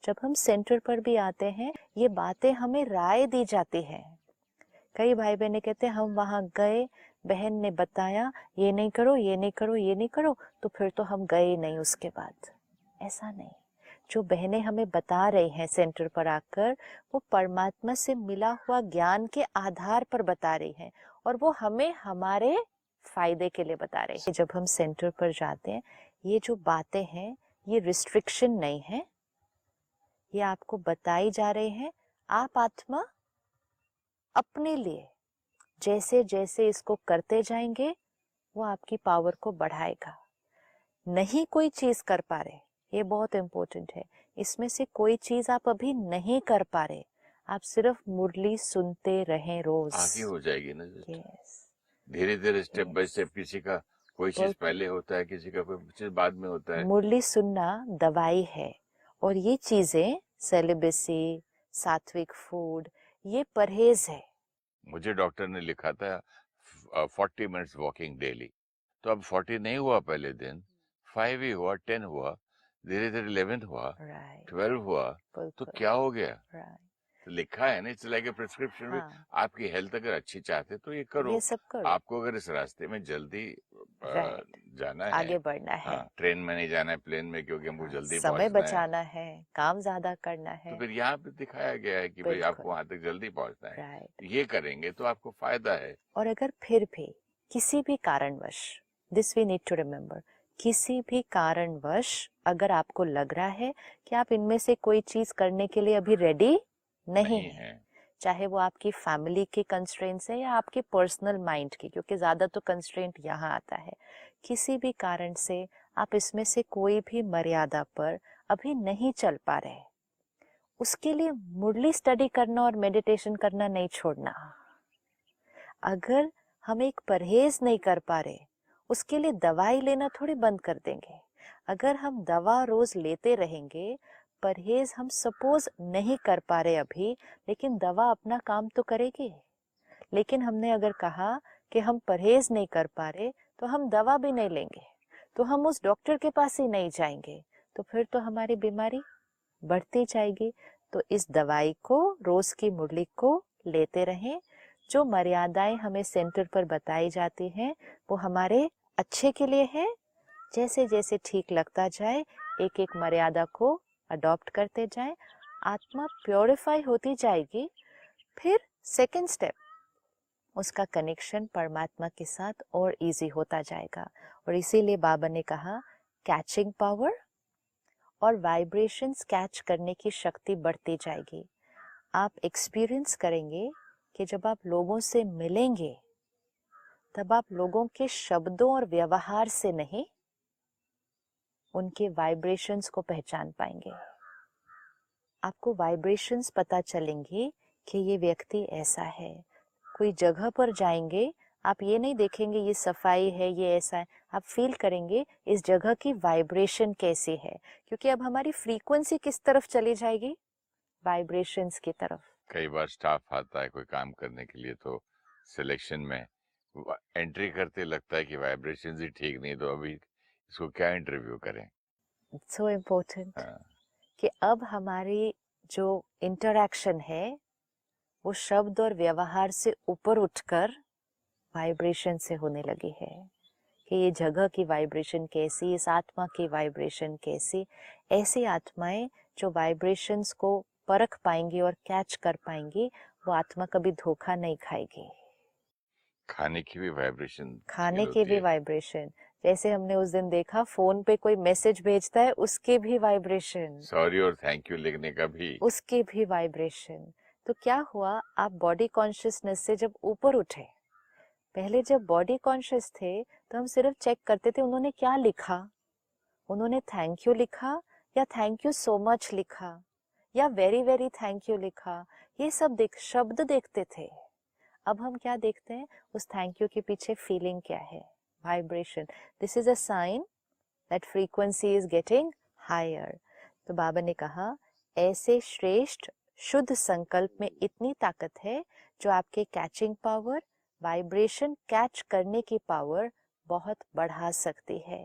जब हम सेंटर पर भी आते हैं, ये बातें हमें राय दी जाती है। कई भाई बहनें कहते हैं हम वहां गए, बहन ने बताया ये नहीं करो, ये नहीं करो, ये नहीं करो, तो फिर तो हम गए नहीं उसके बाद। ऐसा नहीं, जो बहनें हमें बता रही हैं सेंटर पर आकर, वो परमात्मा से मिला हुआ ज्ञान के आधार पर बता रही हैं, और वो हमें हमारे फायदे के लिए बता रहे हैं। जब हम सेंटर पर जाते हैं, ये जो बातें हैं ये रिस्ट्रिक्शन नहीं है, ये आपको बताई जा रही है। आप आत्मा अपने लिए जैसे जैसे इसको करते जाएंगे, वो आपकी पावर को बढ़ाएगा। नहीं कोई चीज कर पा रहे, ये बहुत इंपॉर्टेंट है, इसमें से कोई चीज आप अभी नहीं कर पा रहे, आप सिर्फ मुरली सुनते रहें रोज, आगे हो जाएगी ना। यस, धीरे धीरे स्टेप बाय स्टेप, किसी का कोई चीज बिल्कुल। पहले होता है, किसी का कोई चीज बाद में होता है। मुरली सुनना दवाई है, और ये चीजें सेलिबेसी, सात्विक फूड, ये परहेज है। मुझे डॉक्टर ने लिखा था 40 मिनट्स वॉकिंग डेली, तो अब 40 नहीं हुआ पहले दिन, 5 ही हुआ, 10 हुआ, धीरे धीरे 11 हुआ, राइट, 12 हुआ, तो बिल्कुल, क्या हो गया? राइट, तो लिखा है ना, इट्स लाइक ए प्रिस्क्रिप्शन भी। हाँ, आपकी हेल्थ अगर अच्छी चाहते तो ये करो। ये सब करो, आपको अगर इस रास्ते में जल्दी राइट, जाना है, आगे बढ़ना है, हाँ, ट्रेन में नहीं जाना है, प्लेन में, क्योंकि हमको हाँ, जल्दी समय पहुंचना है, बचाना है, काम ज्यादा करना तो है, फिर यहाँ पे दिखाया गया है कि भाई आपको बिल्कुल, वहां तक जल्दी पहुंचना है, राइट। ये करेंगे तो आपको फायदा है। और अगर फिर भी किसी भी कारणवश, this we need to remember, किसी भी कारणवश अगर आपको लग रहा है कि आप इनमें से कोई चीज करने के लिए अभी रेडी नहीं नहीं है, है। चाहे वो आपकी फैमिली के कंस्ट्रेंट्स है या आपके पर्सनल माइंड की, क्योंकि ज्यादा तो कंस्ट्रेंट यहाँ आता है, किसी भी कारण से आप इसमें से कोई भी मर्यादा पर अभी नहीं चल पा रहे, उसके लिए मुरली स्टडी करना और मेडिटेशन करना नहीं छोड़ना। अगर हम एक परहेज नहीं कर पा रहे, उसके लिए दवाई लेना थोड़ी बंद कर देंगे। अगर हम दवा रोज लेते रहेंगे, परहेज हम सपोज नहीं कर पा रहे अभी, लेकिन दवा अपना काम तो करेगी। लेकिन हमने अगर कहा कि हम परहेज नहीं कर पा रहे, तो हम दवा भी नहीं लेंगे, तो हम उस डॉक्टर के पास ही नहीं जाएंगे, तो फिर तो हमारी बीमारी बढ़ती जाएगी। तो इस दवाई को, रोज की मुरली को लेते रहें। जो मर्यादाएं हमें सेंटर पर बताई जाती हैं, वो हमारे अच्छे के लिए है। जैसे जैसे ठीक लगता जाए, एक एक मर्यादा को अडॉप्ट करते जाएं, आत्मा प्योरिफाई होती जाएगी। फिर सेकंड स्टेप, उसका कनेक्शन परमात्मा के साथ और इजी होता जाएगा। और इसीलिए बाबा ने कहा कैचिंग पावर, और वाइब्रेशंस कैच करने की शक्ति बढ़ती जाएगी। आप एक्सपीरियंस करेंगे कि जब आप लोगों से मिलेंगे, तब आप लोगों के शब्दों और व्यवहार से नहीं, उनके वाइब्रेशंस को पहचान पाएंगे। आपको वाइब्रेशंस पता चलेंगे कि ये व्यक्ति ऐसा है। कोई जगह पर जाएंगे, आप ये नहीं देखेंगे ये सफाई है, ये ऐसा है, आप फील करेंगे इस जगह की वाइब्रेशन कैसी है, क्योंकि अब हमारी फ्रीक्वेंसी किस तरफ चली जाएगी, वाइब्रेशंस की तरफ। कई बार स्टाफ आता है कोई काम करने के लिए, तो सिलेक्शन में एंट्री करते लगता है कि वाइब्रेशन ही ठीक नहीं, तो अभी इसको क्या इंटरव्यू करें। सो इम्पोर्टेंट हाँ। कि अब हमारी जो इंटरैक्शन है, वो शब्द और व्यवहार से ऊपर उठकर वाइब्रेशन से होने लगी है, कि ये जगह की वाइब्रेशन कैसी, इस आत्मा की वाइब्रेशन कैसी। ऐसी आत्माएं जो वाइब्रेशंस को परख पाएंगी और कैच कर पाएंगी, वो आत्मा कभी धोखा नहीं खाएगी। खाने की भी वाइब्रेशन खाने फील के होती भी है। वाइब्रेशन, जैसे हमने उस दिन देखा फोन पे कोई मैसेज भेजता है, उसके भी वाइब्रेशन, सॉरी और थैंक यू लिखने का भी। उसके भी वाइब्रेशन। तो क्या हुआ, आप बॉडी कॉन्शियसनेस से जब ऊपर उठे, पहले जब बॉडी कॉन्शियस थे तो हम सिर्फ चेक करते थे उन्होंने क्या लिखा, उन्होंने थैंक यू लिखा या थैंक यू सो मच लिखा या वेरी वेरी थैंक यू लिखा, ये सब शब्द देखते थे। अब हम क्या देखते हैं, उस थैंक यू के पीछे फीलिंग क्या है, vibration. This is a sign that frequency is getting higher. तो बाबा ने कहा ऐसे श्रेष्ठ शुद्ध संकल्प में इतनी ताकत है जो आपके कैचिंग पावर, वाइब्रेशन कैच करने की पावर बहुत बढ़ा सकती है।